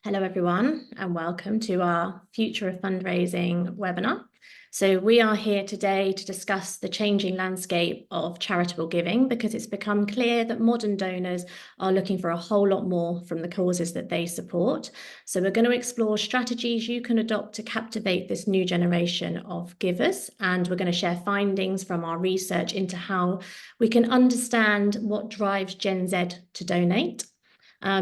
Hello, everyone, and welcome to our Future of Fundraising webinar. So we are here today to discuss the changing landscape of charitable giving because it's become clear that modern donors are looking for a whole lot more from the causes that they support. So we're going to explore strategies you can adopt to captivate this new generation of givers, and we're going to share findings from our research into how we can understand what drives Gen Z to donate.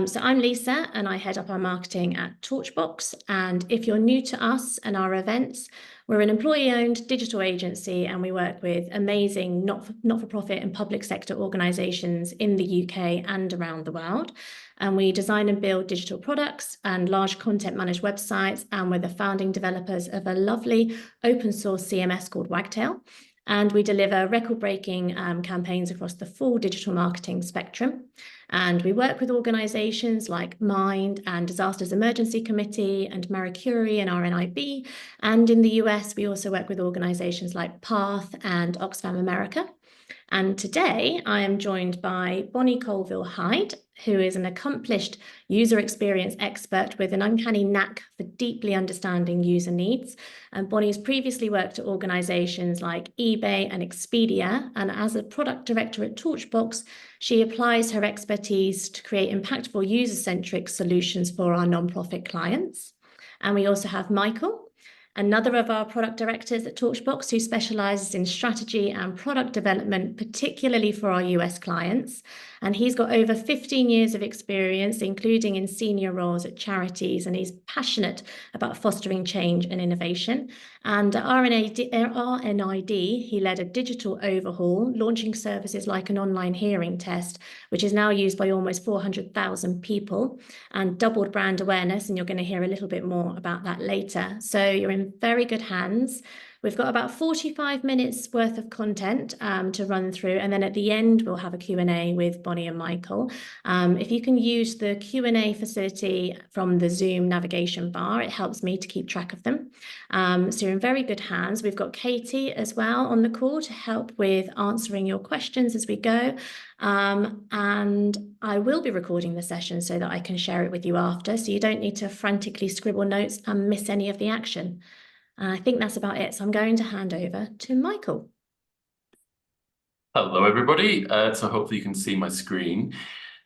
So I'm Lisa and I head up our marketing at Torchbox. And if you're new to us and our events, we're an employee-owned digital agency and we work with amazing not-for-profit and public sector organisations in the UK and around the world. And we design and build digital products and large content managed websites. And we're the founding developers of a lovely open source CMS called Wagtail. And we deliver record-breaking campaigns across the full digital marketing spectrum. And we work with organisations like Mind and Disasters Emergency Committee and Marie Curie and RNIB. And in the US, we also work with organisations like Path and Oxfam America. And today I am joined by Bonny Colville-Hyde, who is an accomplished user experience expert with an uncanny knack for deeply understanding user needs. And Bonny's previously worked at organisations like eBay and Expedia, and as a product director at Torchbox, she applies her expertise to create impactful user-centric solutions for our nonprofit clients. And we also have Michael, another of our product directors at Torchbox, who specialises in strategy and product development, particularly for our US clients. And he's got over 15 years of experience, including in senior roles at charities, and he's passionate about fostering change and innovation. And at RNID, he led a digital overhaul, launching services like an online hearing test, which is now used by almost 400,000 people, and doubled brand awareness, and you're going to hear a little bit more about that later. So you're in very good hands. We've got about 45 minutes worth of content to run through, and then at the end we'll have a Q&A with Bonny and Michael. If you can use the Q&A facility from the Zoom navigation bar, it helps me to keep track of them. So you're in very good hands. We've got Katie as well on the call to help with answering your questions as we go. And I will be recording the session so that I can share it with you after, so you don't need to frantically scribble notes and miss any of the action. And I think that's about it. So I'm going to hand over to Michael. Hello, everybody. So hopefully you can see my screen.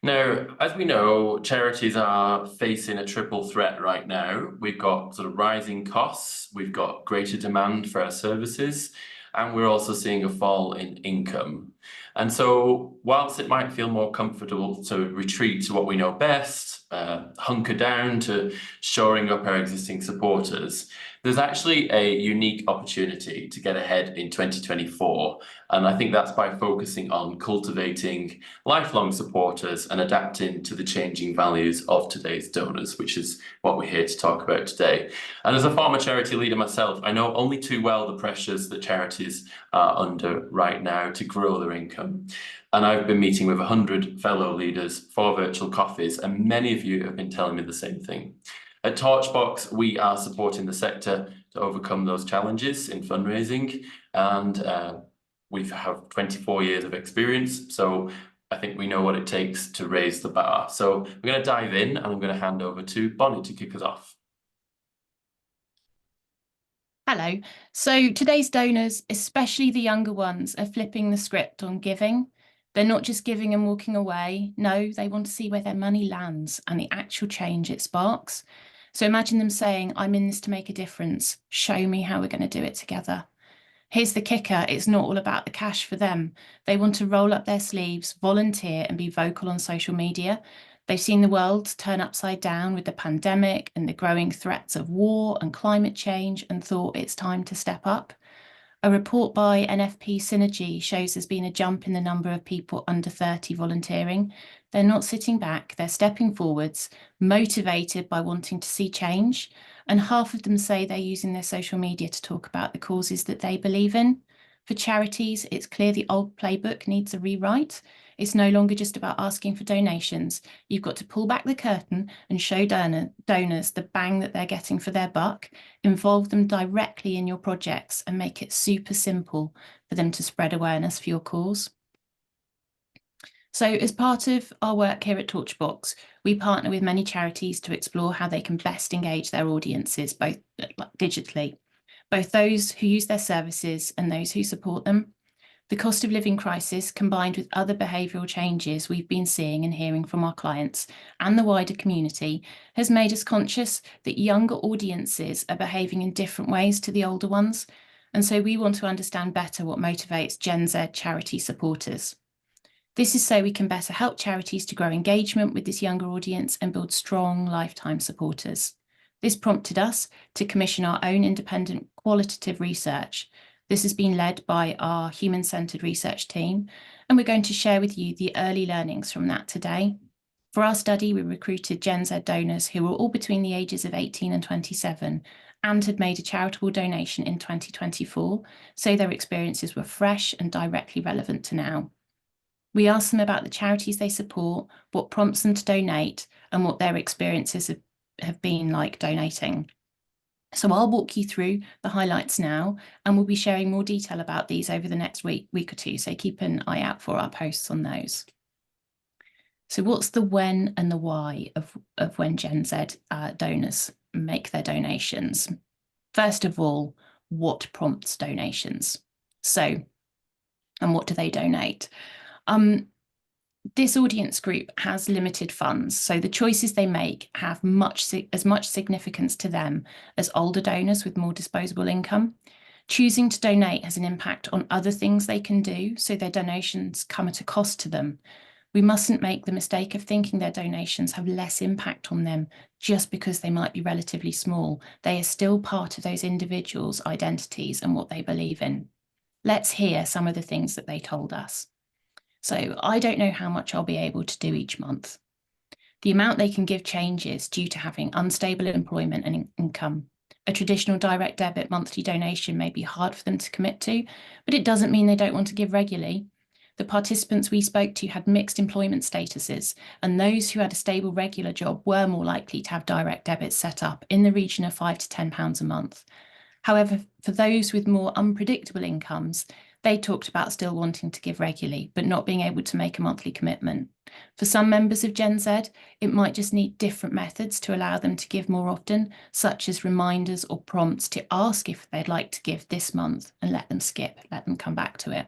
Now, as we know, charities are facing a triple threat right now. We've got sort of rising costs, we've got greater demand for our services, and we're also seeing a fall in income. And so whilst it might feel more comfortable to retreat to what we know best, hunker down to shoring up our existing supporters, there's actually a unique opportunity to get ahead in 2024. And I think that's by focusing on cultivating lifelong supporters and adapting to the changing values of today's donors, which is what we're here to talk about today. And as a former charity leader myself, I know only too well the pressures that charities are under right now to grow their income. And I've been meeting with 100 fellow leaders for virtual coffees, and many of you have been telling me the same thing. At Torchbox, we are supporting the sector to overcome those challenges in fundraising, and we have 24 years of experience, so I think we know what it takes to raise the bar. So we're going to dive in, and I'm going to hand over to Bonny to kick us off. Hello. So today's donors, especially the younger ones, are flipping the script on giving. They're not just giving and walking away. No, they want to see where their money lands and the actual change it sparks. So imagine them saying, I'm in this to make a difference. Show me how we're going to do it together. Here's the kicker. It's not all about the cash for them. They want to roll up their sleeves, volunteer and be vocal on social media. They've seen the world turn upside down with the pandemic and the growing threats of war and climate change and thought it's time to step up. A report by NFP Synergy shows there's been a jump in the number of people under 30 volunteering. They're not sitting back, they're stepping forwards, motivated by wanting to see change. And half of them say they're using their social media to talk about the causes that they believe in. For charities, it's clear the old playbook needs a rewrite. It's no longer just about asking for donations. You've got to pull back the curtain and show donors the bang that they're getting for their buck, involve them directly in your projects and make it super simple for them to spread awareness for your cause. So as part of our work here at Torchbox, we partner with many charities to explore how they can best engage their audiences, both digitally, both those who use their services and those who support them. The cost of living crisis, combined with other behavioural changes we've been seeing and hearing from our clients and the wider community, has made us conscious that younger audiences are behaving in different ways to the older ones. And so we want to understand better what motivates Gen Z charity supporters. This is so we can better help charities to grow engagement with this younger audience and build strong lifetime supporters. This prompted us to commission our own independent qualitative research. This has been led by our human-centred research team, and we're going to share with you the early learnings from that today. For our study, we recruited Gen Z donors who were all between the ages of 18 and 27 and had made a charitable donation in 2024, so their experiences were fresh and directly relevant to now. We asked them about the charities they support, what prompts them to donate, and what their experiences have been like donating. So I'll walk you through the highlights now, and we'll be sharing more detail about these over the next week or two, so keep an eye out for our posts on those. So what's the when and the why of when Gen Z donors make their donations? First of all, what prompts donations? So, and what do they donate? This audience group has limited funds, so the choices they make have as much significance to them as older donors with more disposable income. Choosing to donate has an impact on other things they can do, so their donations come at a cost to them. We mustn't make the mistake of thinking their donations have less impact on them just because they might be relatively small. They are still part of those individuals' identities and what they believe in. Let's hear some of the things that they told us. So I don't know how much I'll be able to do each month. The amount they can give changes due to having unstable employment and income. A traditional direct debit monthly donation may be hard for them to commit to, but it doesn't mean they don't want to give regularly. The participants we spoke to had mixed employment statuses, and those who had a stable regular job were more likely to have direct debits set up in the region of £5 to £10 a month. However, for those with more unpredictable incomes, they talked about still wanting to give regularly, but not being able to make a monthly commitment. For some members of Gen Z, it might just need different methods to allow them to give more often, such as reminders or prompts to ask if they'd like to give this month and let them skip, let them come back to it.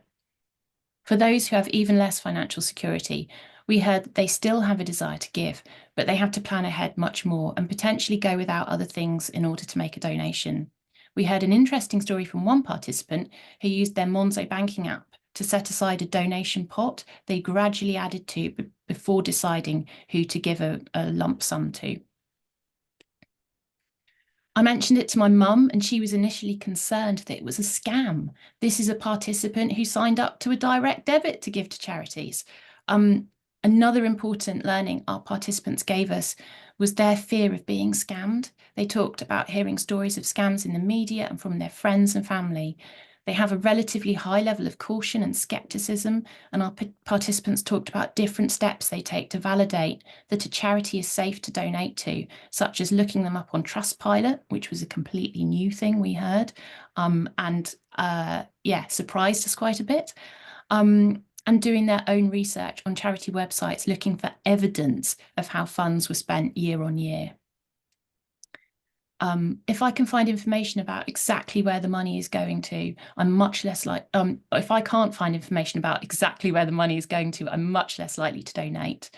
For those who have even less financial security, we heard that they still have a desire to give, but they have to plan ahead much more and potentially go without other things in order to make a donation. We heard an interesting story from one participant who used their Monzo banking app to set aside a donation pot they gradually added to before deciding who to give a lump sum to. I mentioned it to my mum and she was initially concerned that it was a scam. This is a participant who signed up to a direct debit to give to charities. Another important learning our participants gave us was their fear of being scammed. They talked about hearing stories of scams in the media and from their friends and family. They have a relatively high level of caution and skepticism, and our participants talked about different steps they take to validate that a charity is safe to donate to, such as looking them up on Trustpilot, which was a completely new thing we heard, surprised us quite a bit. And doing their own research on charity websites, looking for evidence of how funds were spent year on year. If I can find information about exactly where the money is going to, I'm much less if I can't find information about exactly where the money is going to, I'm much less likely to donate.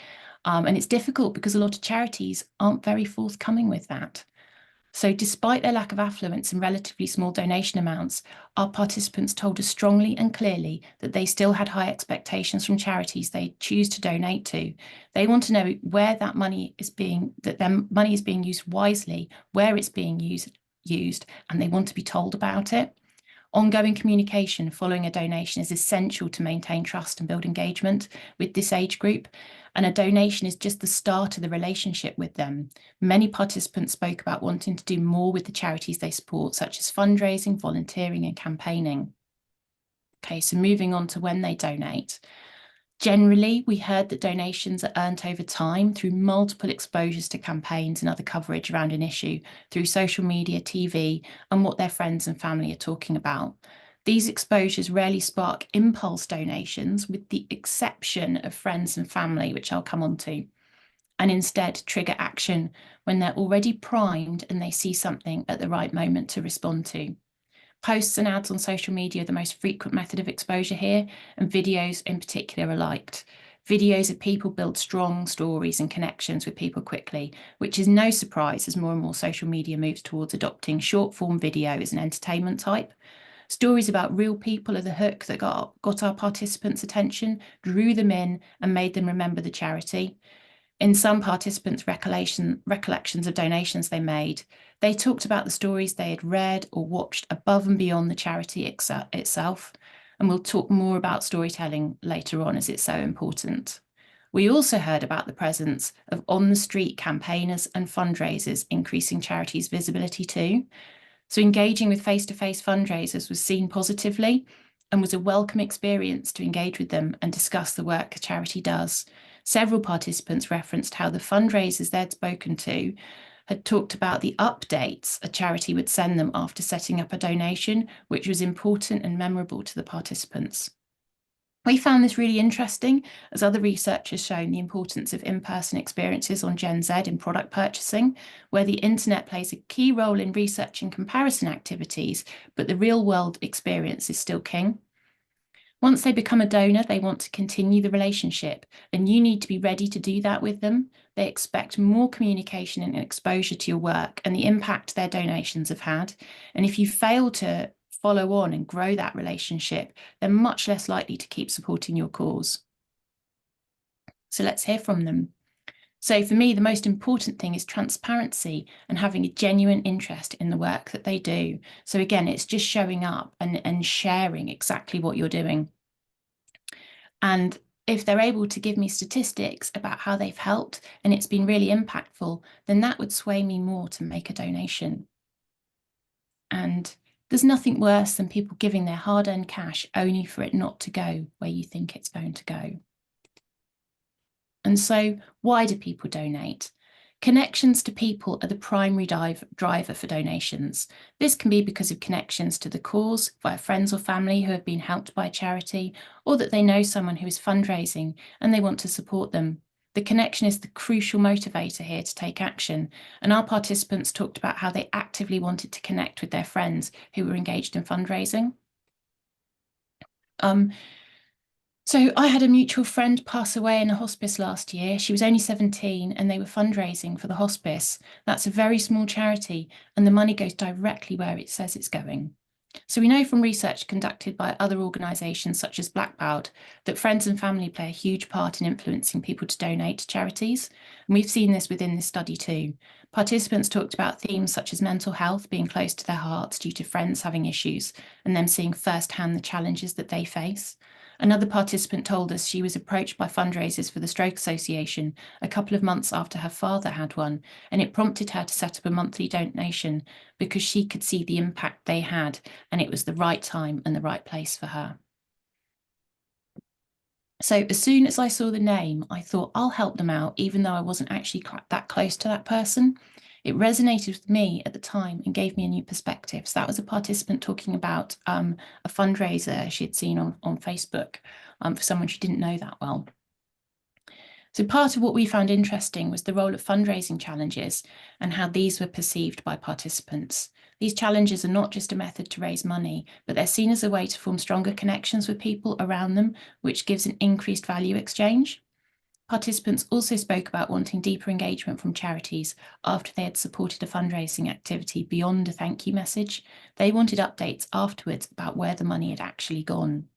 And it's difficult because a lot of charities aren't very forthcoming with that. So despite their lack of affluence and relatively small donation amounts, our participants told us strongly and clearly that they still had high expectations from charities they choose to donate to. They want to know where that money is that their money is being used wisely, where it's being used, and they want to be told about it. Ongoing communication following a donation is essential to maintain trust and build engagement with this age group, and a donation is just the start of the relationship with them. Many participants spoke about wanting to do more with the charities they support, such as fundraising, volunteering, and campaigning. Okay, so moving on to when they donate. Generally, we heard that donations are earned over time through multiple exposures to campaigns and other coverage around an issue through social media, TV, and what their friends and family are talking about. These exposures rarely spark impulse donations, with the exception of friends and family, which I'll come on to, and instead trigger action when they're already primed and they see something at the right moment to respond to. Posts and ads on social media are the most frequent method of exposure here, and videos in particular are liked. Videos of people build strong stories and connections with people quickly, which is no surprise as more and more social media moves towards adopting short form video as an entertainment type. Stories about real people are the hook that got our participants' attention, drew them in, and made them remember the charity. In some participants' recollections of donations they made, they talked about the stories they had read or watched above and beyond the charity itself. And we'll talk more about storytelling later on, as it's so important. We also heard about the presence of on-the-street campaigners and fundraisers increasing charities' visibility too. So engaging with face-to-face fundraisers was seen positively and was a welcome experience to engage with them and discuss the work a charity does. Several participants referenced how the fundraisers they'd spoken to had talked about the updates a charity would send them after setting up a donation, which was important and memorable to the participants. We found this really interesting, as other research has shown the importance of in-person experiences on Gen Z in product purchasing, where the internet plays a key role in research and comparison activities, but the real-world experience is still king. Once they become a donor, they want to continue the relationship, and you need to be ready to do that with them. They expect more communication and exposure to your work and the impact their donations have had. And if you fail to follow on and grow that relationship, they're much less likely to keep supporting your cause. So let's hear from them. So for me, the most important thing is transparency and having a genuine interest in the work that they do. So again, it's just showing up and sharing exactly what you're doing. And if they're able to give me statistics about how they've helped and it's been really impactful, then that would sway me more to make a donation. And there's nothing worse than people giving their hard-earned cash only for it not to go where you think it's going to go. And so why do people donate? Connections to people are the primary driver for donations. This can be because of connections to the cause via friends or family who have been helped by a charity, or that they know someone who is fundraising and they want to support them. The connection is the crucial motivator here to take action, and our participants talked about how they actively wanted to connect with their friends who were engaged in fundraising. So I had a mutual friend pass away in a hospice last year. She was only 17 and they were fundraising for the hospice. That's a very small charity and the money goes directly where it says it's going. So we know from research conducted by other organisations such as Blackboard that friends and family play a huge part in influencing people to donate to charities. And we've seen this within this study too. Participants talked about themes such as mental health being close to their hearts due to friends having issues and them seeing firsthand the challenges that they face. Another participant told us she was approached by fundraisers for the Stroke Association a couple of months after her father had one, and it prompted her to set up a monthly donation because she could see the impact they had, and it was the right time and the right place for her. So as soon as I saw the name, I thought I'll help them out, even though I wasn't actually that close to that person. It resonated with me at the time and gave me a new perspective. So that was a participant talking about a fundraiser she had seen on Facebook for someone she didn't know that well. So part of what we found interesting was the role of fundraising challenges and how these were perceived by participants. These challenges are not just a method to raise money, but they're seen as a way to form stronger connections with people around them, which gives an increased value exchange. Participants also spoke about wanting deeper engagement from charities after they had supported a fundraising activity beyond a thank you message. They wanted updates afterwards about where the money had actually gone.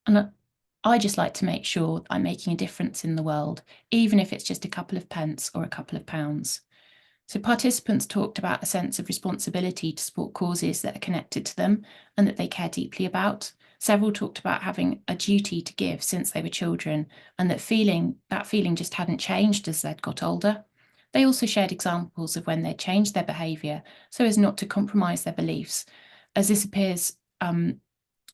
And I just like to make sure I'm making a difference in the world, even if it's just a couple of pence or a couple of pounds. So participants talked about a sense of responsibility to support causes that are connected to them and that they care deeply about. Several talked about having a duty to give since they were children, and that feeling just hadn't changed as they'd got older. They also shared examples of when they'd changed their behaviour so as not to compromise their beliefs, as this appears in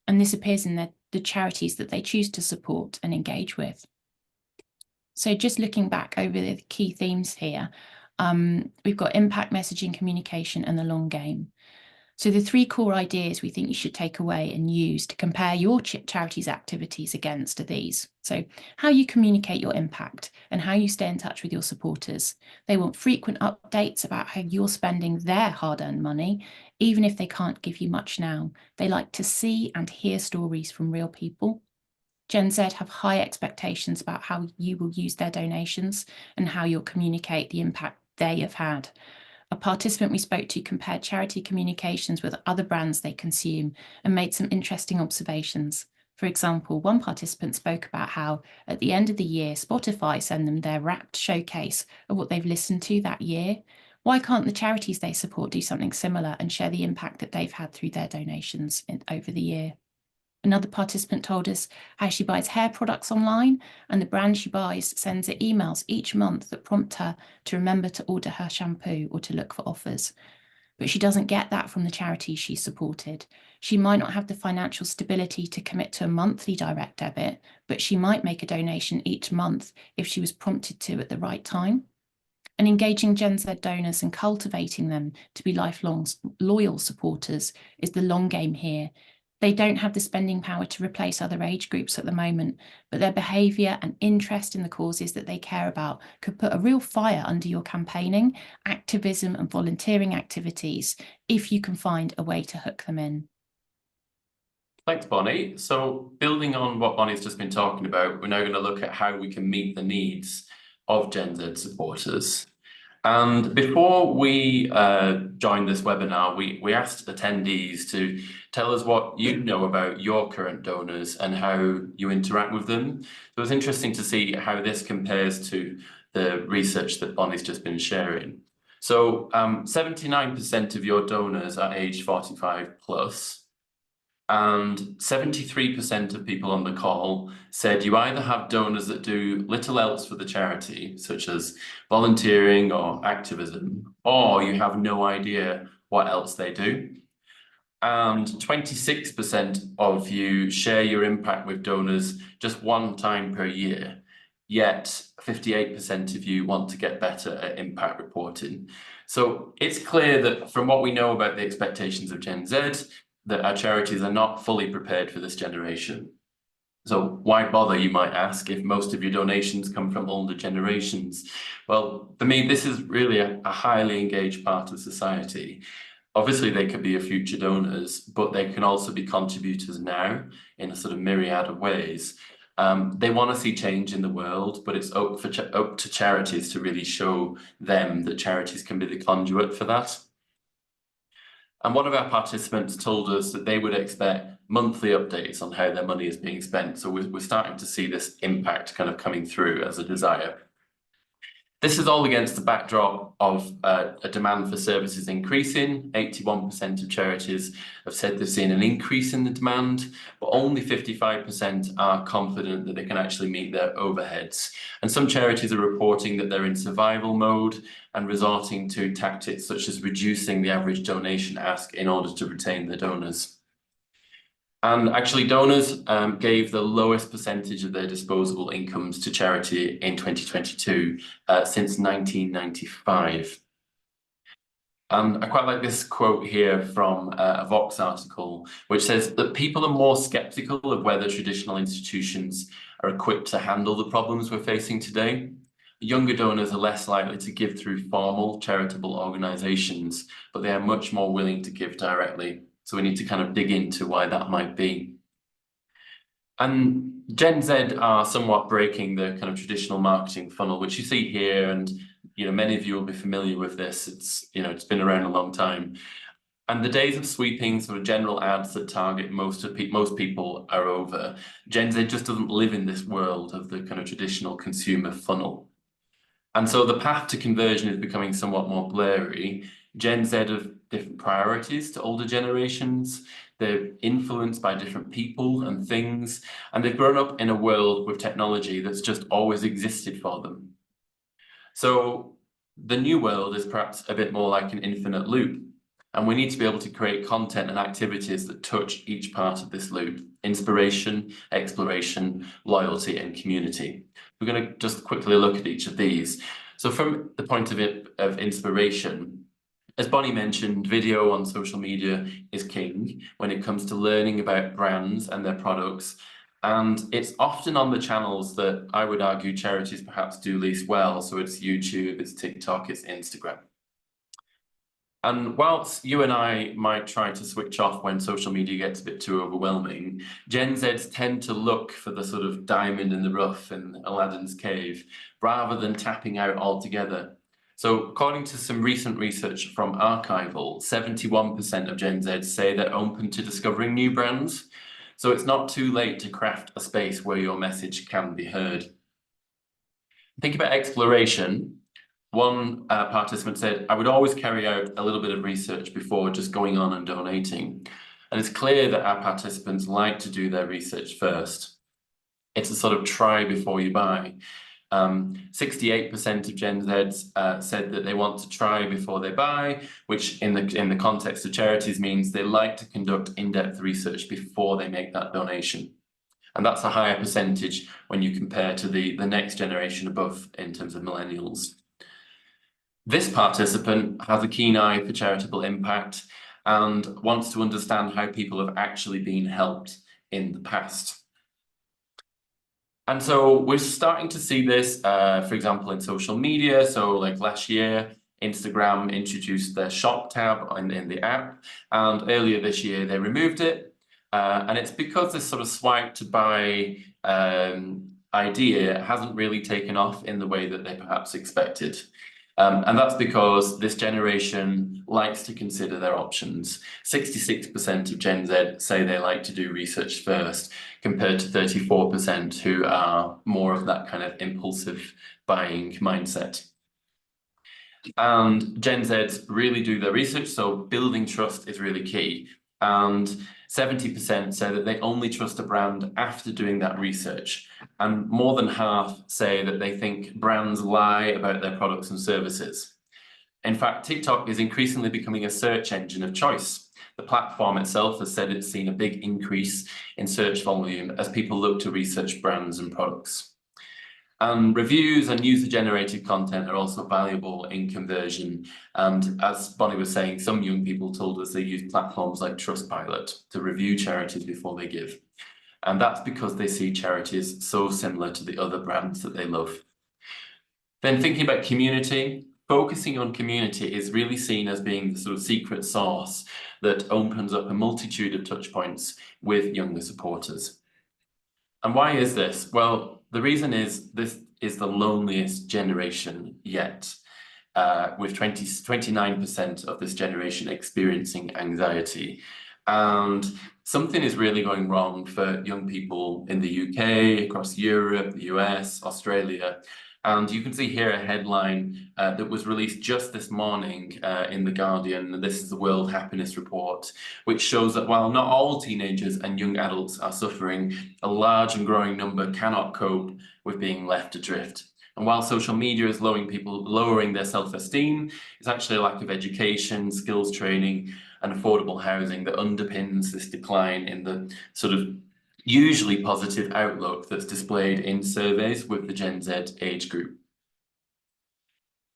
the charities that they choose to support and engage with. So just looking back over the key themes here, we've got impact, messaging, communication, and the long game. So the 3 core ideas we think you should take away and use to compare your charity's activities against are these. So how you communicate your impact and how you stay in touch with your supporters. They want frequent updates about how you're spending their hard-earned money, even if they can't give you much now. They like to see and hear stories from real people. Gen Z have high expectations about how you will use their donations and how you'll communicate the impact they have had. A participant we spoke to compared charity communications with other brands they consume and made some interesting observations. For example, one participant spoke about how at the end of the year, Spotify send them their wrapped showcase of what they've listened to that year. Why can't the charities they support do something similar and share the impact that they've had through their donations over the year? Another participant told us how she buys hair products online and the brand she buys sends her emails each month that prompt her to remember to order her shampoo or to look for offers. But she doesn't get that from the charities she supported. She might not have the financial stability to commit to a monthly direct debit, but she might make a donation each month if she was prompted to at the right time. And engaging Gen Z donors and cultivating them to be lifelong loyal supporters is the long game here. They don't have the spending power to replace other age groups at the moment, but their behaviour and interest in the causes that they care about could put a real fire under your campaigning, activism and volunteering activities if you can find a way to hook them in. Thanks, Bonnie. So building on what Bonnie's just been talking about, we're now going to look at how we can meet the needs of Gen Z supporters. And before we joined this webinar, we asked attendees to tell us what you know about your current donors and how you interact with them. So it was interesting to see how this compares to the research that Bonnie's just been sharing. So 79% of your donors are aged 45 plus. And 73% of people on the call said you either have donors that do little else for the charity, such as volunteering or activism, or you have no idea what else they do. And 26% of you share your impact with donors just 1 time per year. Yet 58% of you want to get better at impact reporting. So it's clear that from what we know about the expectations of Gen Z, that our charities are not fully prepared for this generation. So why bother, you might ask, if most of your donations come from older generations? Well, for me, this is really a highly engaged part of society. Obviously, they could be your future donors, but they can also be contributors now in a sort of myriad of ways. They want to see change in the world, but it's up to charities to really show them that charities can be the conduit for that. And one of our participants told us that they would expect monthly updates on how their money is being spent. So we're starting to see this impact kind of coming through as a desire. This is all against the backdrop of a demand for services increasing. 81% of charities have said they've seen an increase in the demand, but only 55% are confident that they can actually meet their overheads. And some charities are reporting that they're in survival mode and resorting to tactics such as reducing the average donation ask in order to retain their donors. And actually, donors gave the lowest percentage of their disposable incomes to charity in 2022 since 1995. And I quite like this quote here from a Vox article, which says that people are more skeptical of whether traditional institutions are equipped to handle the problems we're facing today. Younger donors are less likely to give through formal charitable organisations, but they are much more willing to give directly. So we need to kind of dig into why that might be. And Gen Z are somewhat breaking the kind of traditional marketing funnel, which you see here, and many of you will be familiar with this. It's been around a long time. And the days of sweeping sort of general ads that target most people are over. Gen Z just doesn't live in this world of the kind of traditional consumer funnel. And so the path to conversion is becoming somewhat more blurry. Gen Z have different priorities to older generations. They're influenced by different people and things, and they've grown up in a world with technology that's just always existed for them. So the new world is perhaps a bit more like an infinite loop, and we need to be able to create content and activities that touch each part of this loop: inspiration, exploration, loyalty, and community. We're going to just quickly look at each of these. So from the point of inspiration, As Bonny mentioned, video on social media is king when it comes to learning about brands and their products. And it's often on the channels that I would argue charities perhaps do least well. So it's YouTube, it's TikTok, it's Instagram. And whilst you and I might try to switch off when social media gets a bit too overwhelming, Gen Zs tend to look for the sort of diamond in the rough in Aladdin's cave, rather than tapping out altogether. So according to some recent research from Archival, 71% of Gen Zs say they're open to discovering new brands. So it's not too late to craft a space where your message can be heard. Think about exploration. One participant said, I would always carry out a little bit of research before just going on and donating. And it's clear that our participants like to do their research first. It's a sort of try before you buy. 68% of Gen Zs said that they want to try before they buy, which in the context of charities means they like to conduct in-depth research before they make that donation. And that's a higher percentage when you compare to the next generation above in terms of millennials. This participant has a keen eye for charitable impact and wants to understand how people have actually been helped in the past. And so we're starting to see this, for example, in social media. So like last year, Instagram introduced their shop tab in the app, and earlier this year they removed it. And it's because this sort of swipe to buy idea hasn't really taken off in the way that they perhaps expected. And that's because this generation likes to consider their options. 66% of Gen Z say they like to do research first, compared to 34% who are more of that kind of impulsive buying mindset. And Gen Zs really do their research, so building trust is really key. And 70% say that they only trust a brand after doing that research. And more than half say that they think brands lie about their products and services. In fact, TikTok is increasingly becoming a search engine of choice. The platform itself has said it's seen a big increase in search volume as people look to research brands and products. And reviews and user-generated content are also valuable in conversion. And as Bonny was saying, some young people told us they use platforms like Trustpilot to review charities before they give. And that's because they see charities so similar to the other brands that they love. Then thinking about community, focusing on community is really seen as being the sort of secret sauce that opens up a multitude of touch points with younger supporters. And why is this? Well, the reason is this is the loneliest generation yet, with 29% of this generation experiencing anxiety. And something is really going wrong for young people in the UK, across Europe, the US, Australia. And you can see here a headline that was released just this morning in The Guardian, and this is the World Happiness Report, which shows that while not all teenagers and young adults are suffering, a large and growing number cannot cope with being left adrift. And while social media is lowering their self-esteem, it's actually a lack of education, skills training, and affordable housing that underpins this decline in the sort of usually positive outlook that's displayed in surveys with the Gen Z age group.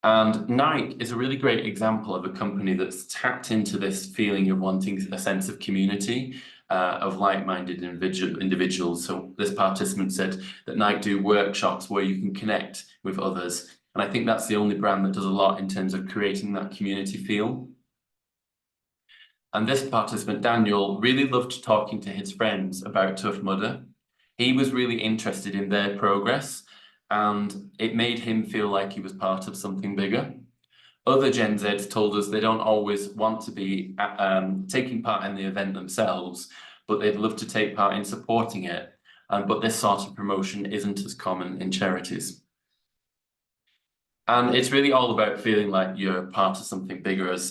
And Nike is a really great example of a company that's tapped into this feeling of wanting a sense of community, of like-minded individuals. So this participant said that Nike do workshops where you can connect with others. And I think that's the only brand that does a lot in terms of creating that community feel. And this participant, Daniel, really loved talking to his friends about Tough Mudder. He was really interested in their progress, and it made him feel like he was part of something bigger. Other Gen Zs told us they don't always want to be taking part in the event themselves, but they'd love to take part in supporting it. But this sort of promotion isn't as common in charities. And it's really all about feeling like you're part of something bigger, as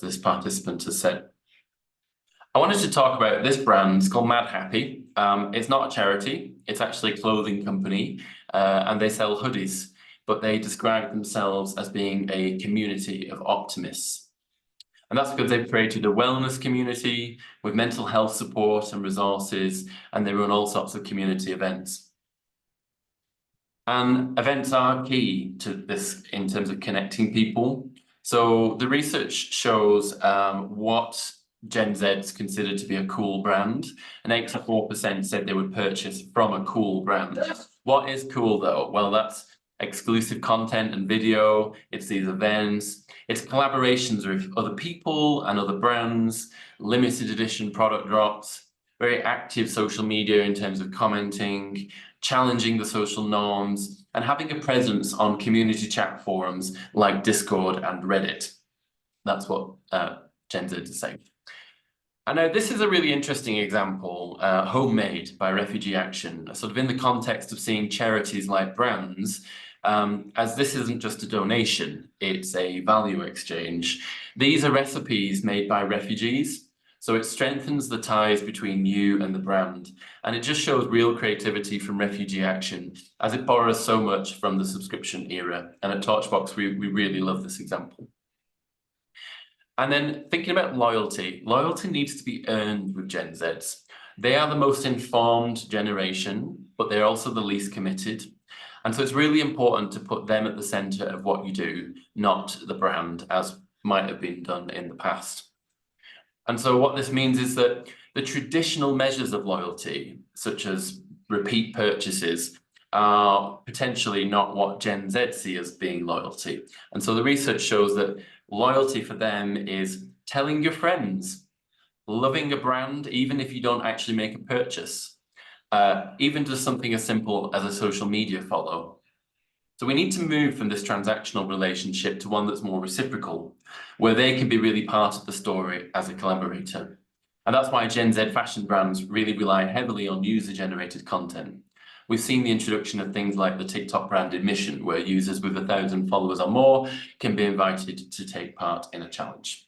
this participant has said. I wanted to talk about this brand. It's called Mad Happy. It's not a charity. It's actually a clothing company, and they sell hoodies, but they describe themselves as being a community of optimists. And that's because they've created a wellness community with mental health support and resources, and they run all sorts of community events. And events are key to this in terms of connecting people. So the research shows what Gen Z's considered to be a cool brand, and 84% said they would purchase from a cool brand. What is cool though? Well, that's exclusive content and video, it's these events, it's collaborations with other people and other brands, limited edition product drops, very active social media in terms of commenting, challenging the social norms, and having a presence on community chat forums like Discord and Reddit. That's what Gen Z is saying. And now this is a really interesting example, Homemade by Refugee Action, sort of in the context of seeing charities like brands, as this isn't just a donation, it's a value exchange. These are recipes made by refugees, so it strengthens the ties between you and the brand. And it just shows real creativity from Refugee Action, as it borrows so much from the subscription era. And at Torchbox, we really love this example. And then thinking about loyalty, loyalty needs to be earned with Gen Zs. They are the most informed generation, but they're also the least committed. And so it's really important to put them at the center of what you do, not the brand, as might have been done in the past. And so what this means is that the traditional measures of loyalty, such as repeat purchases, are potentially not what Gen Z see as being loyalty. And so the research shows that loyalty for them is telling your friends, loving a brand, even if you don't actually make a purchase, even just something as simple as a social media follow. So we need to move from this transactional relationship to one that's more reciprocal, where they can be really part of the story as a collaborator. And that's why Gen Z fashion brands really rely heavily on user-generated content. We've seen the introduction of things like the TikTok branded mission, where users with 1,000 followers or more can be invited to take part in a challenge.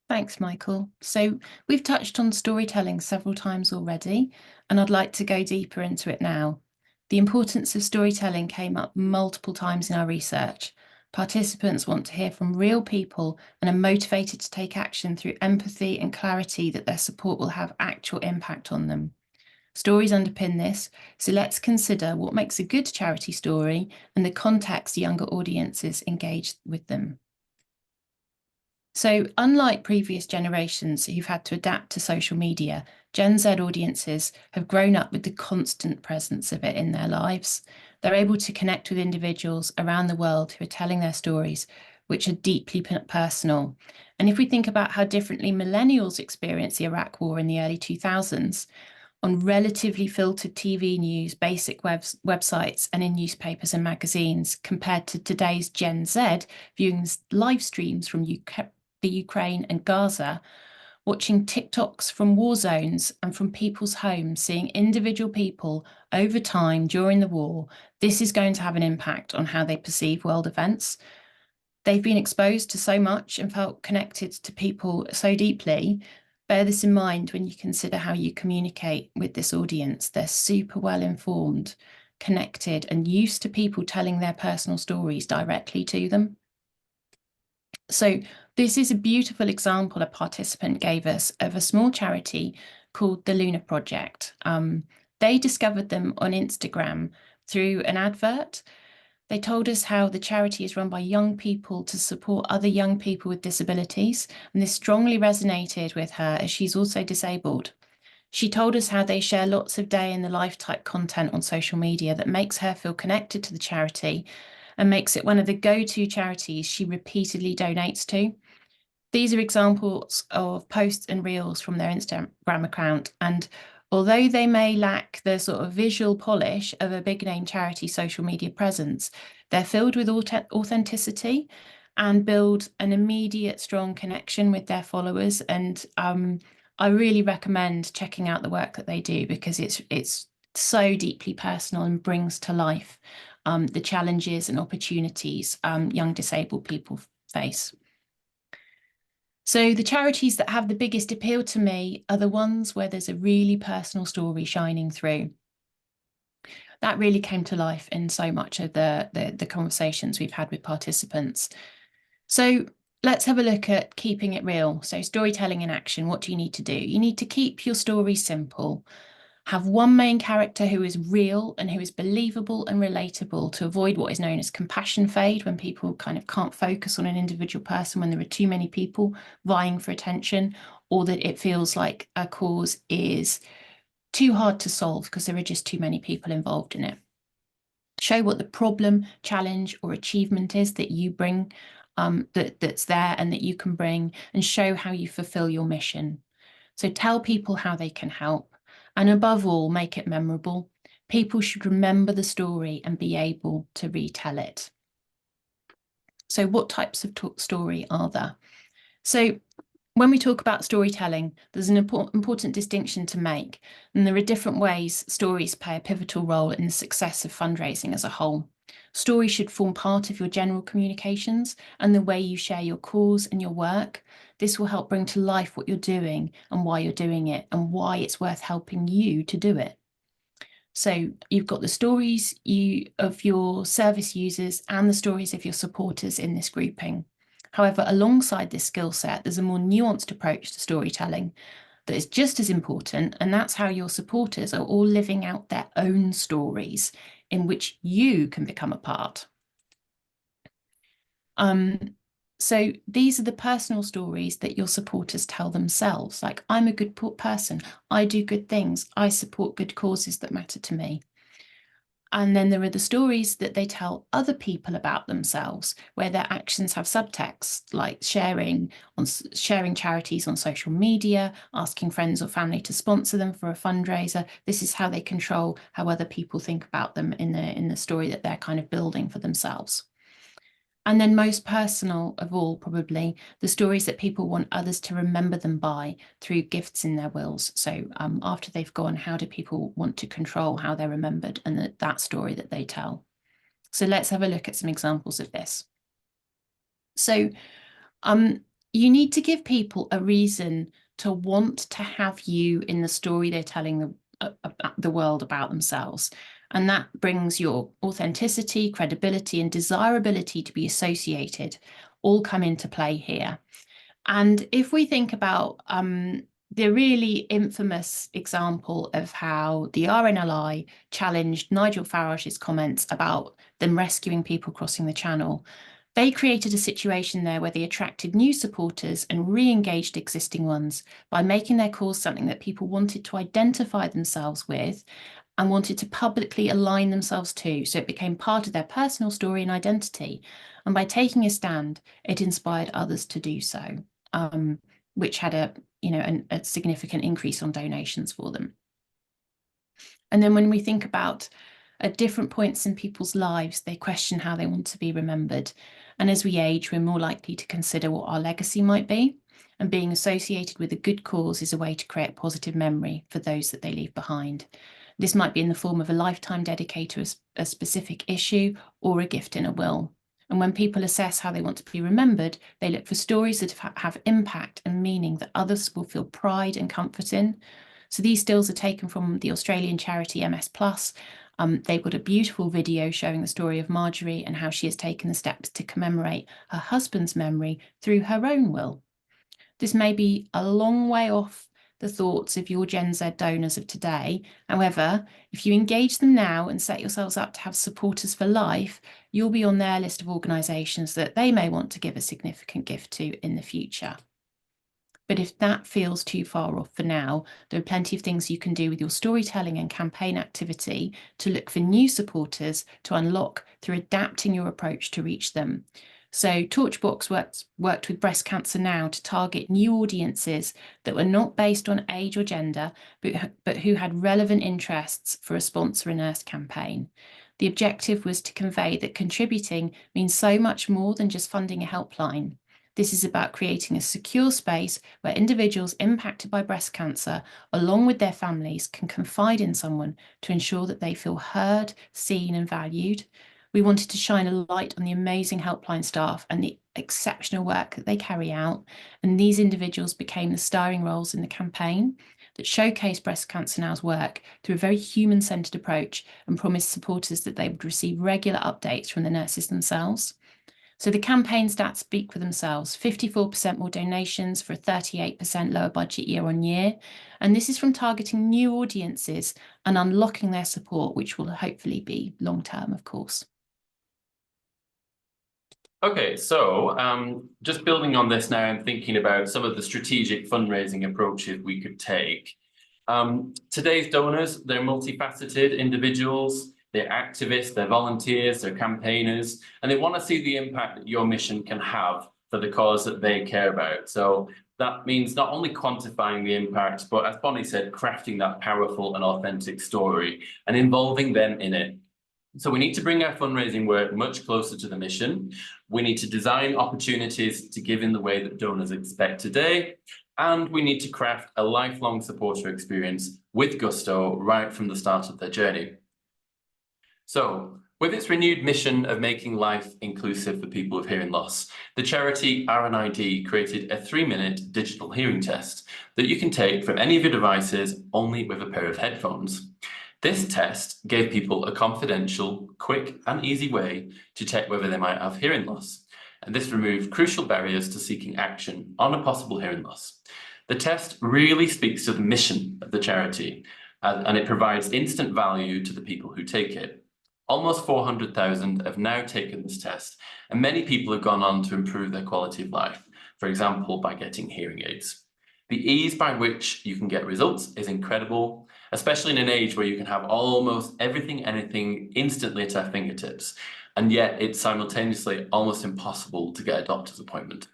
Thanks, Michael. So we've touched on storytelling several times already, and I'd like to go deeper into it now. The importance of storytelling came up multiple times in our research. Participants want to hear from real people and are motivated to take action through empathy and clarity that their support will have actual impact on them. Stories underpin this, so let's consider what makes a good charity story and the context younger audiences engage with them. So unlike previous generations who've had to adapt to social media, Gen Z audiences have grown up with the constant presence of it in their lives. They're able to connect with individuals around the world who are telling their stories, which are deeply personal. And if we think about how differently millennials experienced the Iraq War in the early 2000s, on relatively filtered TV news, basic websites, and in newspapers and magazines, compared to today's Gen Z viewing live streams from the Ukraine and Gaza, watching TikToks from war zones and from people's homes, seeing individual people over time during the war, this is going to have an impact on how they perceive world events. They've been exposed to so much and felt connected to people so deeply. Bear this in mind when you consider how you communicate with this audience. They're super well informed, connected, and used to people telling their personal stories directly to them. So this is a beautiful example a participant gave us of a small charity called the Luna Project. They discovered them on Instagram through an advert. They told us how the charity is run by young people to support other young people with disabilities, and this strongly resonated with her as she's also disabled. She told us how they share lots of day in the life type content on social media that makes her feel connected to the charity and makes it one of the go-to charities she repeatedly donates to. These are examples of posts and reels from their Instagram account, and although they may lack the sort of visual polish of a big name charity social media presence, they're filled with authenticity and build an immediate strong connection with their followers. And I really recommend checking out the work that they do, because it's so deeply personal and brings to life the challenges and opportunities young disabled people face. So the charities that have the biggest appeal to me are the ones where there's a really personal story shining through. That really came to life in so much of the conversations we've had with participants. So let's have a look at keeping it real. So storytelling in action, what do you need to do? You need to keep your story simple. Have one main character who is real and who is believable and relatable to avoid what is known as compassion fade, when people kind of can't focus on an individual person when there are too many people vying for attention, or that it feels like a cause is too hard to solve because there are just too many people involved in it. Show what the problem, challenge, or achievement is that you bring, that's there and that you can bring, and show how you fulfill your mission. So tell people how they can help, and above all, make it memorable. People should remember the story and be able to retell it. So what types of story are there? So when we talk about storytelling, there's an important distinction to make, and there are different ways stories play a pivotal role in the success of fundraising as a whole. Stories should form part of your general communications and the way you share your cause and your work. This will help bring to life what you're doing and why you're doing it and why it's worth helping you to do it. So you've got the stories of your service users and the stories of your supporters in this grouping. However, alongside this skill set, there's a more nuanced approach to storytelling that is just as important, and that's how your supporters are all living out their own stories in which you can become a part. So these are the personal stories that your supporters tell themselves, like, I'm a good person, I do good things, I support good causes that matter to me. And then there are the stories that they tell other people about themselves, where their actions have subtext, like sharing charities on social media, asking friends or family to sponsor them for a fundraiser. This is how they control how other people think about them in the story that they're kind of building for themselves. And then most personal of all, probably, the stories that people want others to remember them by through gifts in their wills. So after they've gone, how do people want to control how they're remembered and that story that they tell? So let's have a look at some examples of this. So you need to give people a reason to want to have you in the story they're telling the world about themselves. And that brings your authenticity, credibility, and desirability to be associated all come into play here. And if we think about the really infamous example of how the RNLI challenged Nigel Farage's comments about them rescuing people crossing the Channel, they created a situation there where they attracted new supporters and re-engaged existing ones by making their cause something that people wanted to identify themselves with and wanted to publicly align themselves to. So it became part of their personal story and identity. And by taking a stand, it inspired others to do so, which had a significant increase on donations for them. And then when we think about at different points in people's lives, they question how they want to be remembered. And as we age, we're more likely to consider what our legacy might be. And being associated with a good cause is a way to create positive memory for those that they leave behind. This might be in the form of a lifetime dedicated to a specific issue or a gift in a will. And when people assess how they want to be remembered, they look for stories that have impact and meaning that others will feel pride and comfort in. So these stills are taken from the Australian charity MS Plus. They've got a beautiful video showing the story of Marjorie and how she has taken the steps to commemorate her husband's memory through her own will. This may be a long way off the thoughts of your Gen Z donors of today. However, if you engage them now and set yourselves up to have supporters for life, you'll be on their list of organisations that they may want to give a significant gift to in the future. But if that feels too far off for now, there are plenty of things you can do with your storytelling and campaign activity to look for new supporters to unlock through adapting your approach to reach them. So Torchbox worked with Breast Cancer Now to target new audiences that were not based on age or gender, but who had relevant interests for a sponsor and nurse campaign. The objective was to convey that contributing means so much more than just funding a helpline. This is about creating a secure space where individuals impacted by breast cancer, along with their families, can confide in someone to ensure that they feel heard, seen, and valued. We wanted to shine a light on the amazing helpline staff and the exceptional work that they carry out, and these individuals became the starring roles in the campaign that showcased Breast Cancer Now's work through a very human-centred approach and promised supporters that they would receive regular updates from the nurses themselves. So the campaign stats speak for themselves. 54% more donations for a 38% lower budget year on year. And this is from targeting new audiences and unlocking their support, which will hopefully be long-term, of course. Okay, so just building on this now and thinking about some of the strategic fundraising approaches we could take. Today's donors, they're multifaceted individuals, they're activists, they're volunteers, they're campaigners, and they want to see the impact that your mission can have for the cause that they care about. So that means not only quantifying the impact, but as Bonny said, crafting that powerful and authentic story and involving them in it. So we need to bring our fundraising work much closer to the mission. We need to design opportunities to give in the way that donors expect today. And we need to craft a lifelong supporter experience with gusto right from the start of their journey. So with its renewed mission of making life inclusive for people with hearing loss, the charity RNID created a 3-minute digital hearing test that you can take from any of your devices only with a pair of headphones. This test gave people a confidential, quick and easy way to check whether they might have hearing loss. And this removed crucial barriers to seeking action on a possible hearing loss. The test really speaks to the mission of the charity, and it provides instant value to the people who take it. Almost 400,000 have now taken this test, and many people have gone on to improve their quality of life, for example, by getting hearing aids. The ease by which you can get results is incredible, especially in an age where you can have almost everything, anything instantly at our fingertips, and yet it's simultaneously almost impossible to get a doctor's appointment.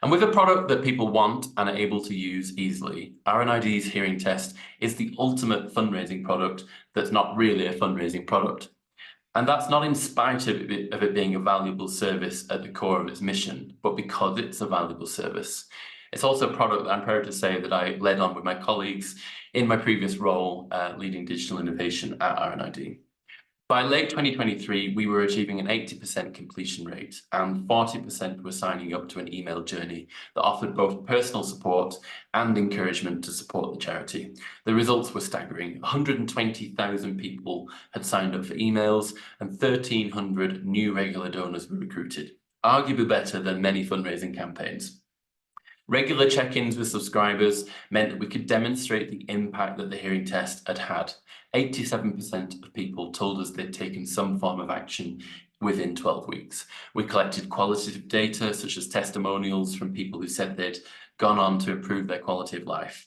And with a product that people want and are able to use easily, RNID's hearing test is the ultimate fundraising product that's not really a fundraising product. And that's not in spite of it being a valuable service at the core of its mission, but because it's a valuable service. It's also a product that I'm proud to say that I led on with my colleagues in my previous role leading digital innovation at RNID. By late 2023, we were achieving an 80% completion rate and 40% were signing up to an email journey that offered both personal support and encouragement to support the charity. The results were staggering. 120,000 people had signed up for emails and 1,300 new regular donors were recruited, arguably better than many fundraising campaigns. Regular check-ins with subscribers meant that we could demonstrate the impact that the hearing test had had. 87% of people told us they'd taken some form of action within 12 weeks. We collected qualitative data such as testimonials from people who said they'd gone on to improve their quality of life.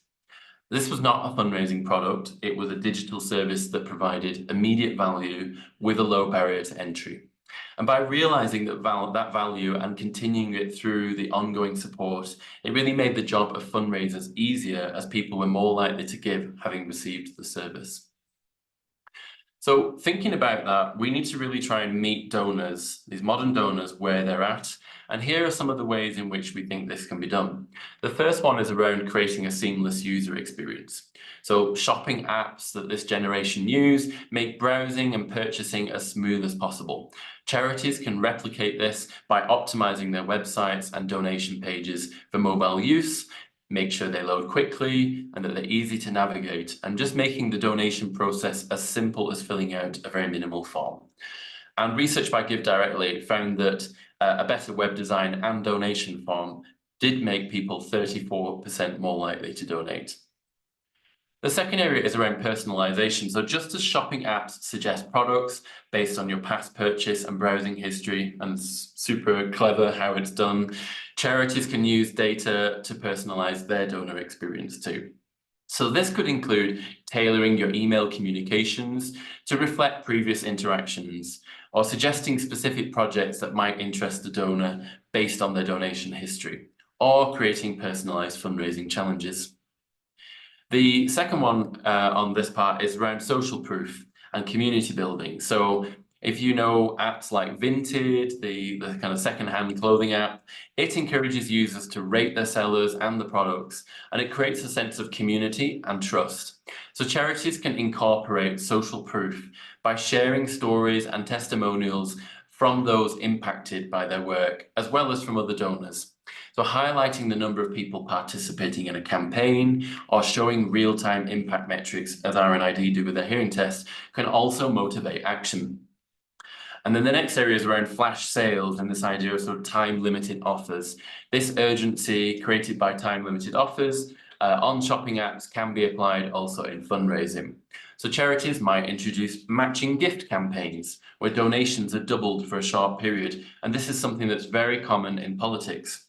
This was not a fundraising product, it was a digital service that provided immediate value with a low barrier to entry. And by realizing that value and continuing it through the ongoing support, it really made the job of fundraisers easier as people were more likely to give having received the service. So thinking about that, we need to really try and meet donors, these modern donors, where they're at. And here are some of the ways in which we think this can be done. The first one is around creating a seamless user experience. So shopping apps that this generation use make browsing and purchasing as smooth as possible. Charities can replicate this by optimizing their websites and donation pages for mobile use, make sure they load quickly and that they're easy to navigate, and just making the donation process as simple as filling out a very minimal form. And research by Give Directly found that a better web design and donation form did make people 34% more likely to donate. The second area is around personalization. So just as shopping apps suggest products based on your past purchase and browsing history, and it's super clever how it's done, charities can use data to personalize their donor experience too. So this could include tailoring your email communications to reflect previous interactions, or suggesting specific projects that might interest the donor based on their donation history, or creating personalized fundraising challenges. The second one on this part is around social proof and community building. So if you know apps like Vinted, the kind of second-hand clothing app, it encourages users to rate their sellers and the products, and it creates a sense of community and trust. So charities can incorporate social proof by sharing stories and testimonials from those impacted by their work, as well as from other donors. So highlighting the number of people participating in a campaign or showing real-time impact metrics, as RNID do with their hearing test, can also motivate action. And then the next area is around flash sales and this idea of sort of time-limited offers. This urgency created by time-limited offers on shopping apps can be applied also in fundraising. So charities might introduce matching gift campaigns where donations are doubled for a short period. And this is something that's very common in politics.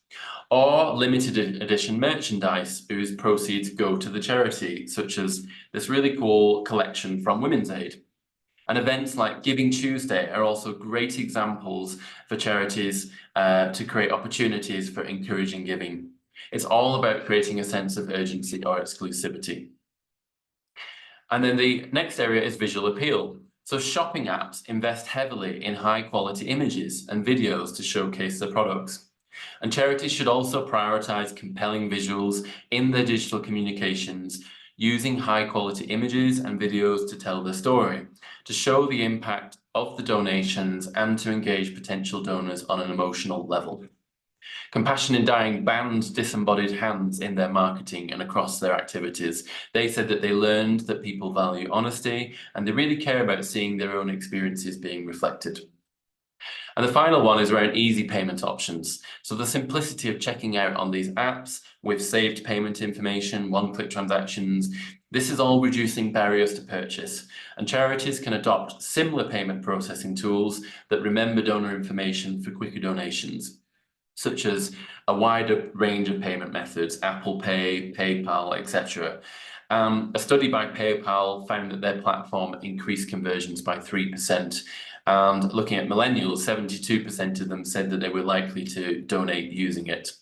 Or limited edition merchandise whose proceeds go to the charity, such as this really cool collection from Women's Aid. And events like Giving Tuesday are also great examples for charities to create opportunities for encouraging giving. It's all about creating a sense of urgency or exclusivity. And then the next area is visual appeal. So shopping apps invest heavily in high quality images and videos to showcase their products. And charities should also prioritize compelling visuals in their digital communications, using high quality images and videos to tell their story, to show the impact of the donations and to engage potential donors on an emotional level. Compassion in Dying banned disembodied hands in their marketing and across their activities. They said that they learned that people value honesty and they really care about seeing their own experiences being reflected. And the final one is around easy payment options. So the simplicity of checking out on these apps with saved payment information, one-click transactions, this is all reducing barriers to purchase. And charities can adopt similar payment processing tools that remember donor information for quicker donations, such as a wider range of payment methods, Apple Pay, PayPal, etc. A study by PayPal found that their platform increased conversions by 3%. And looking at millennials, 72% of them said that they were likely to donate using it.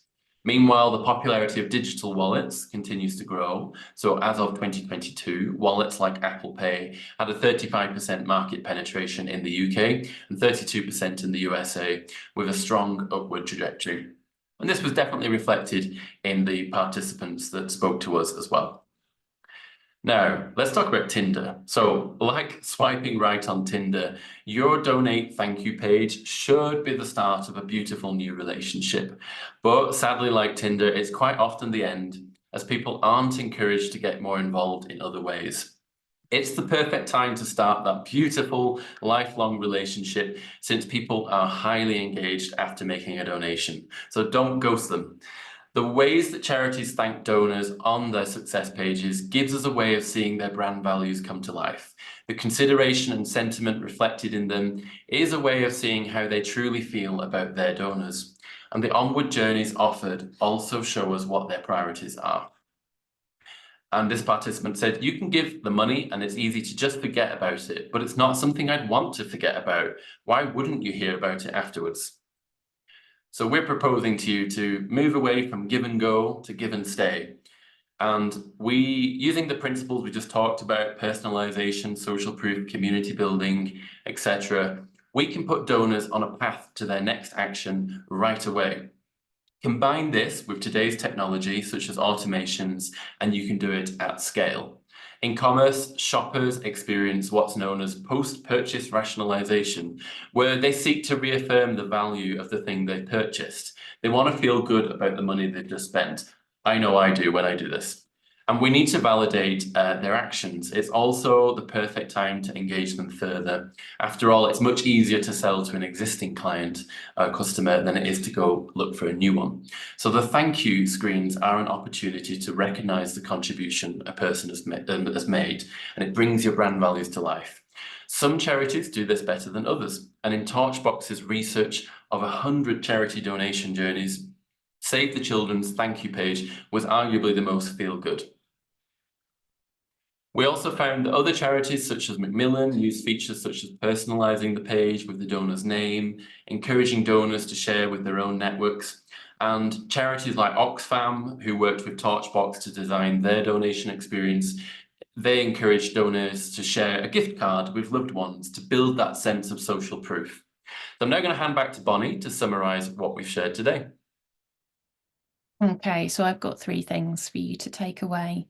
Meanwhile, the popularity of digital wallets continues to grow. So as of 2022, wallets like Apple Pay had a 35% market penetration in the UK and 32% in the USA, with a strong upward trajectory. And this was definitely reflected in the participants that spoke to us as well. Now, let's talk about Tinder. So, like swiping right on Tinder, your donate thank you page should be the start of a beautiful new relationship. But sadly, like Tinder, it's quite often the end, as people aren't encouraged to get more involved in other ways. It's the perfect time to start that beautiful, lifelong relationship, since people are highly engaged after making a donation. So don't ghost them. The ways that charities thank donors on their success pages gives us a way of seeing their brand values come to life. The consideration and sentiment reflected in them is a way of seeing how they truly feel about their donors. And the onward journeys offered also show us what their priorities are. And this participant said, you can give the money and it's easy to just forget about it, but it's not something I'd want to forget about. Why wouldn't you hear about it afterwards? So we're proposing to you to move away from give and go to give and stay. And using the principles we just talked about, personalization, social proof, community building, etc., we can put donors on a path to their next action right away. Combine this with today's technology, such as automations, and you can do it at scale. In commerce, shoppers experience what's known as post-purchase rationalization, where they seek to reaffirm the value of the thing they purchased. They want to feel good about the money they've just spent. I know I do when I do this. And we need to validate their actions. It's also the perfect time to engage them further. After all, it's much easier to sell to an existing client, customer, than it is to go look for a new one. So the thank you screens are an opportunity to recognize the contribution a person has made, and it brings your brand values to life. Some charities do this better than others. And in Torchbox's research of 100 charity donation journeys, Save the Children's thank you page was arguably the most feel-good. We also found that other charities such as Macmillan use features such as personalizing the page with the donor's name, encouraging donors to share with their own networks, and charities like Oxfam, who worked with Torchbox to design their donation experience, they encourage donors to share a gift card with loved ones to build that sense of social proof. So I'm now going to hand back to Bonny to summarize what we've shared today. Okay, so I've got 3 things for you to take away.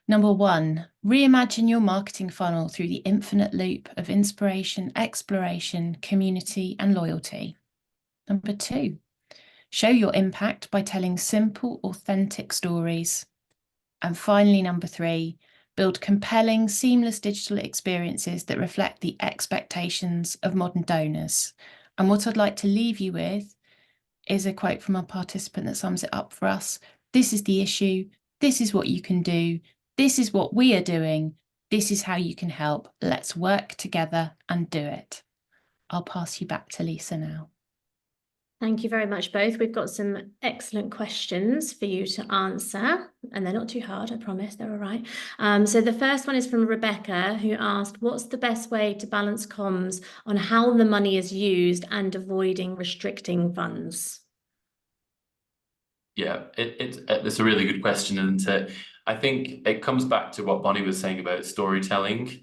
Number 1, reimagine your marketing funnel through the infinite loop of inspiration, exploration, community, and loyalty. Number 2, show your impact by telling simple, authentic stories. And finally, number 3, build compelling, seamless digital experiences that reflect the expectations of modern donors. And what I'd like to leave you with is a quote from a participant that sums it up for us. This is the issue. This is what you can do. This is what we are doing. This is how you can help. Let's work together and do it. I'll pass you back to Lisa now. Thank you very much, both. We've got some excellent questions for you to answer, and they're not too hard, I promise, they're all right. So the first one is from Rebecca, who asked, what's the best way to balance comms on how the money is used and avoiding restricting funds? Yeah, it's a really good question, isn't it? I think it comes back to what Bonnie was saying about storytelling.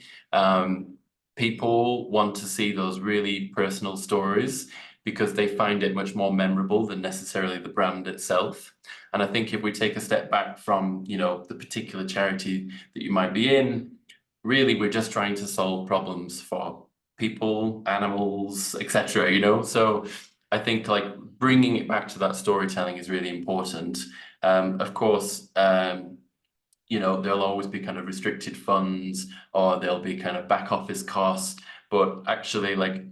People want to see those really personal stories because they find it much more memorable than necessarily the brand itself. And I think if we take a step back from, you know, the particular charity that you might be in, really we're just trying to solve problems for people, animals, etc. You know, so I think like bringing it back to that storytelling is really important. Of course, you know, there'll always be kind of restricted funds or there'll be kind of back office costs, but actually like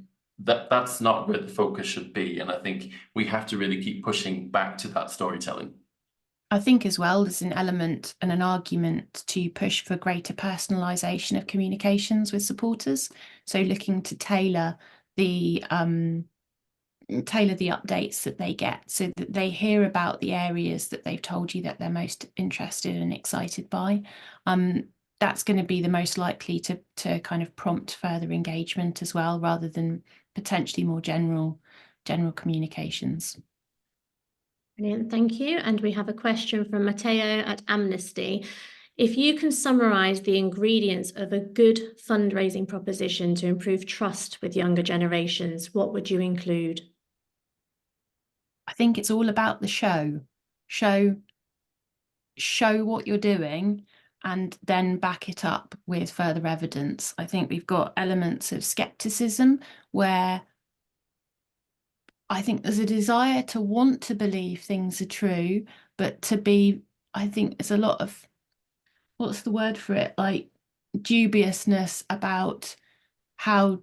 that's not where the focus should be. And I think we have to really keep pushing back to that storytelling. I think as well, there's an element and an argument to push for greater personalisation of communications with supporters. So looking to tailor the updates that they get so that they hear about the areas that they've told you that they're most interested and excited by. That's going to be the most likely to kind of prompt further engagement as well, rather than potentially more general communications. Brilliant, thank you. And we have a question from Matteo at Amnesty. If you can summarise the ingredients of a good fundraising proposition to improve trust with younger generations, what would you include? I think it's all about the show. Show what you're doing and then back it up with further evidence. I think we've got elements of skepticism where I think there's a desire to want to believe things are true, but I think there's a lot of, what's the word for it? Like dubiousness about how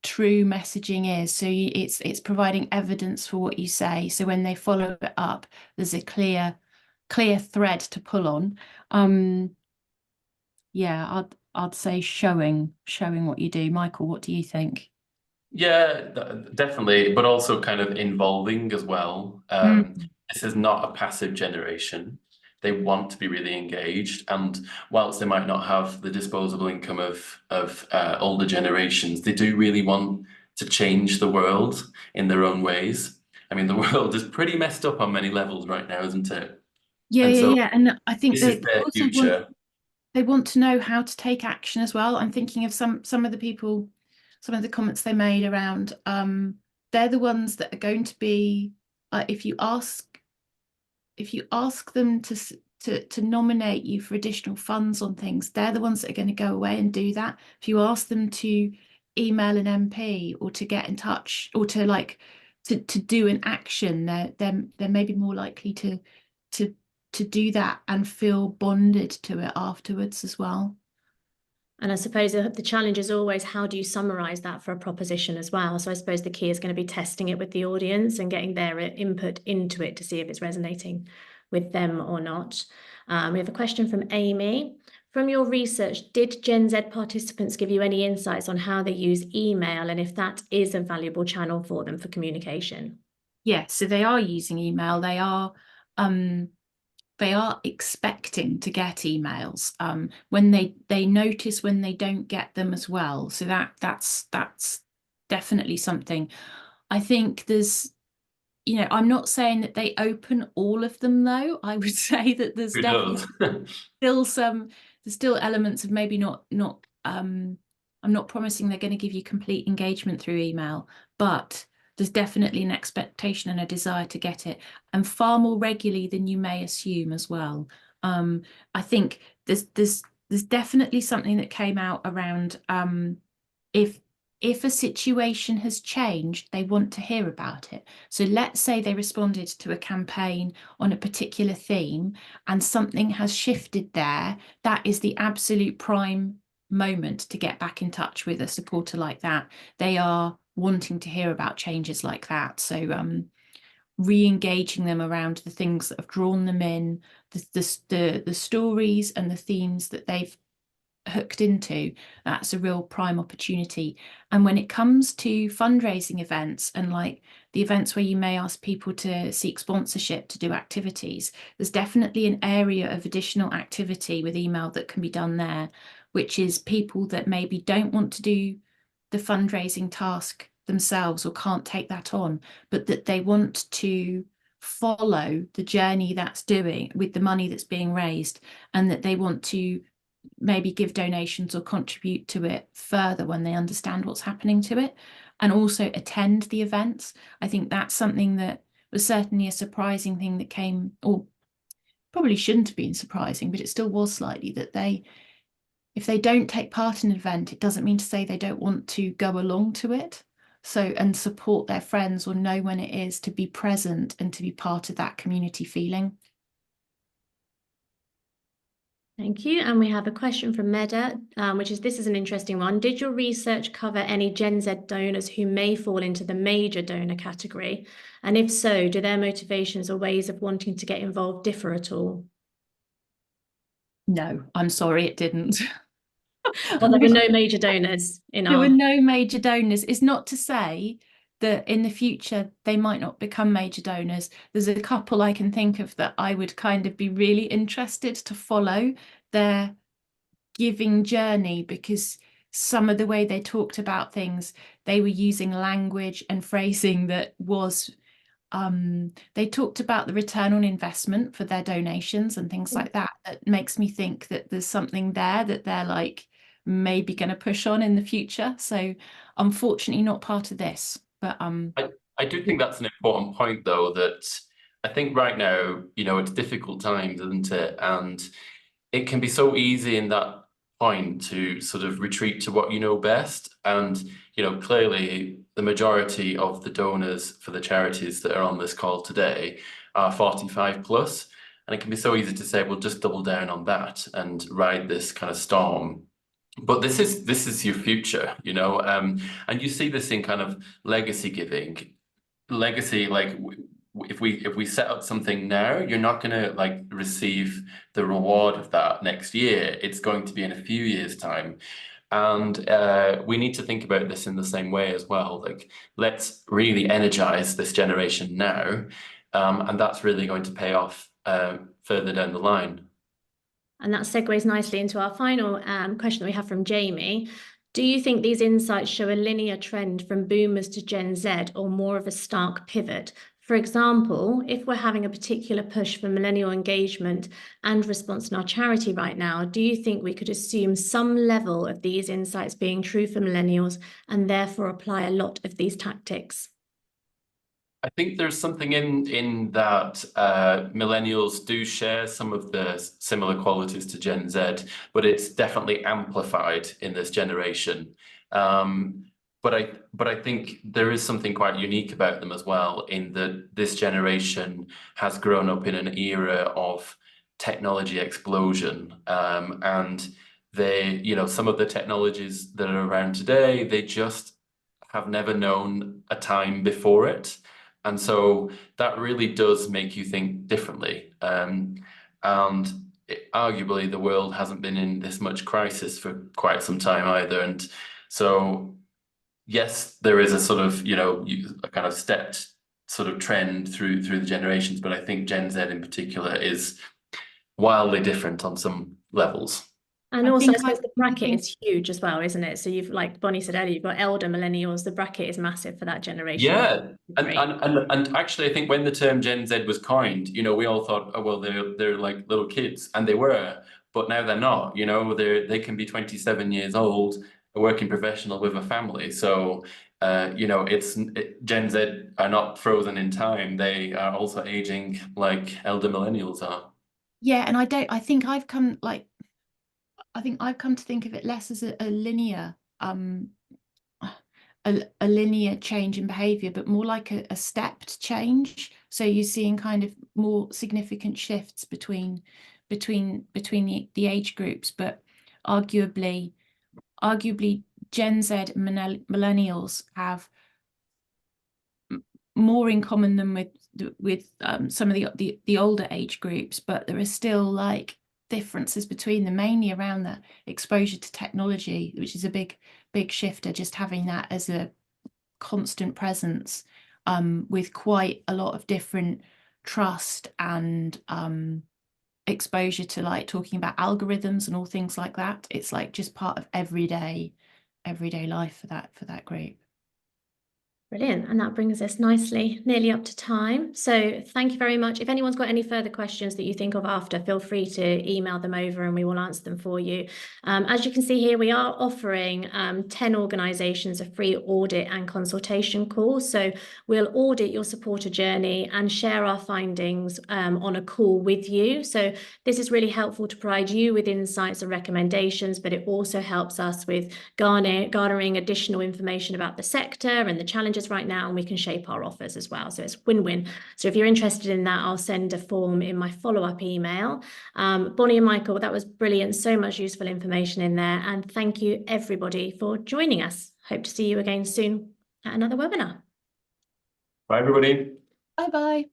true messaging is. So it's providing evidence for what you say. So when they follow it up, there's a clear thread to pull on. Yeah, I'd say showing what you do. Michael, what do you think? Yeah, definitely, but also kind of involving as well. This is not a passive generation. They want to be really engaged, and whilst they might not have the disposable income of older generations, they do really want to change the world in their own ways. I mean, the world is pretty messed up on many levels right now, isn't it? Yeah, And so and I think this is they their also future. they want to know how to take action as well. I'm thinking of some of the people, some of the comments they made around they're the ones that are going to be if you ask them to nominate you for additional funds on things, they're the ones that are going to go away and do that. If you ask them to email an MP or to get in touch or to like to do an action, they're maybe more likely to do that and feel bonded to it afterwards as well. And I suppose the challenge is always, how do you summarise that for a proposition as well? So I suppose the key is going to be testing it with the audience and getting their input into it to see if it's resonating with them or not. We have a question from Amy. From your research, did Gen Z participants give you any insights on how they use email and if that is a valuable channel for them for communication? Yeah, so they are using email. They are expecting to get emails when they notice when they don't get them as well. So that's definitely something. I think there's, I'm not saying that they open all of them though. I would say that there's Who definitely knows? there's still elements of maybe not I'm not promising they're going to give you complete engagement through email, but there's definitely an expectation and a desire to get it, and far more regularly than you may assume as well. I think there's definitely something that came out around if if a situation has changed, they want to hear about it. So let's say they responded to a campaign on a particular theme and something has shifted there. That is the absolute prime moment to get back in touch with a supporter like that. They are wanting to hear about changes like that. So re-engaging them around the things that have drawn them in, the stories and the themes that they've hooked into, that's a real prime opportunity. And when it comes to fundraising events and like the events where you may ask people to seek sponsorship to do activities, there's definitely an area of additional activity with email that can be done there, which is people that maybe don't want to do the fundraising task themselves or can't take that on, but that they want to follow the journey that's doing with the money that's being raised, and that they want to maybe give donations or contribute to it further when they understand what's happening to it, and also attend the events. I think that's something that was certainly a surprising thing that came, or probably shouldn't have been surprising, but it still was slightly, that if they don't take part in an event, it doesn't mean to say they don't want to go along to it. So, and support their friends or know when it is to be present and to be part of that community feeling. Thank you. And we have a question from Meda, which is, this is an interesting one. Did your research cover any Gen Z donors who may fall into the major donor category? And if so, do their motivations or ways of wanting to get involved differ at all? No, I'm sorry, it didn't. Well, there were no major donors in There our... were no major donors. It's not to say that in the future they might not become major donors. There's a couple I can think of that I would kind of be really interested to follow their giving journey, because some of the way they talked about things, they were using language and phrasing that was they talked about the return on investment for their donations and things like that. That makes me think that there's something there that they're like maybe going to push on in the future. So unfortunately not part of this, but I do think that's an important point, though, that I think right now, it's difficult times, isn't it? And it can be so easy in that point to sort of retreat to what you know best. And, clearly the majority of the donors for the charities that are on this call today are 45 plus. And it can be so easy to say, well, just double down on that and ride this kind of storm. But this is your future, and you see this in kind of legacy giving. Legacy, like if we set up something now, you're not going to like receive the reward of that next year. It's going to be in a few years' time. And we need to think about this in the same way as well. Like, let's really energize this generation now. And that's really going to pay off further down the line. And that segues nicely into our final question that we have from Jamie. Do you think these insights show a linear trend from boomers to Gen Z, or more of a stark pivot? For example, if we're having a particular push for millennial engagement and response in our charity right now, do you think we could assume some level of these insights being true for millennials and therefore apply a lot of these tactics? I think there's something in that millennials do share some of the similar qualities to Gen Z, but it's definitely amplified in this generation. But I think there is something quite unique about them as well, in that this generation has grown up in an era of technology explosion, and they, some of the technologies that are around today, they just have never known a time before it. And so that really does make you think differently. Arguably, the world hasn't been in this much crisis for quite some time either. And so, yes, there is a sort of, a kind of stepped sort of trend through the generations, but I think Gen Z in particular is wildly different on some levels. And also, I suppose the bracket is huge as well, isn't it? So you've, like Bonnie said earlier, you've got elder millennials. The bracket is massive for that generation. Yeah, and actually, I think when the term Gen Z was coined, we all thought, oh well, they're like little kids, and they were, but now they're not. They can be 27 years old, a working professional with a family. So, Gen Z are not frozen in time. They are also aging like elder millennials are. Yeah, and I think I've come to think of it less as a linear a linear change in behavior, but more like a stepped change. So you're seeing kind of more significant shifts between the age groups, but arguably Gen Z and millennials have more in common than with some of the older age groups, but there are still like differences between them, mainly around the exposure to technology, which is a big shifter, just having that as a constant presence, with quite a lot of different trust and exposure to like talking about algorithms and all things like that. It's like just part of everyday life for that group. Brilliant. And that brings us nicely, nearly up to time. So thank you very much. If anyone's got any further questions that you think of after, feel free to email them over and we will answer them for you. As you can see here, we are offering 10 organisations a free audit and consultation call. So we'll audit your supporter journey and share our findings on a call with you. So this is really helpful to provide you with insights and recommendations, but it also helps us with garnering additional information about the sector and the challenges right now, and we can shape our offers as well. So it's win-win. So if you're interested in that, I'll send a form in my follow-up email. Bonnie and Michael, that was brilliant. So much useful information in there. And thank you everybody for joining us. Hope to see you again soon at another webinar. Bye, everybody. Bye-bye.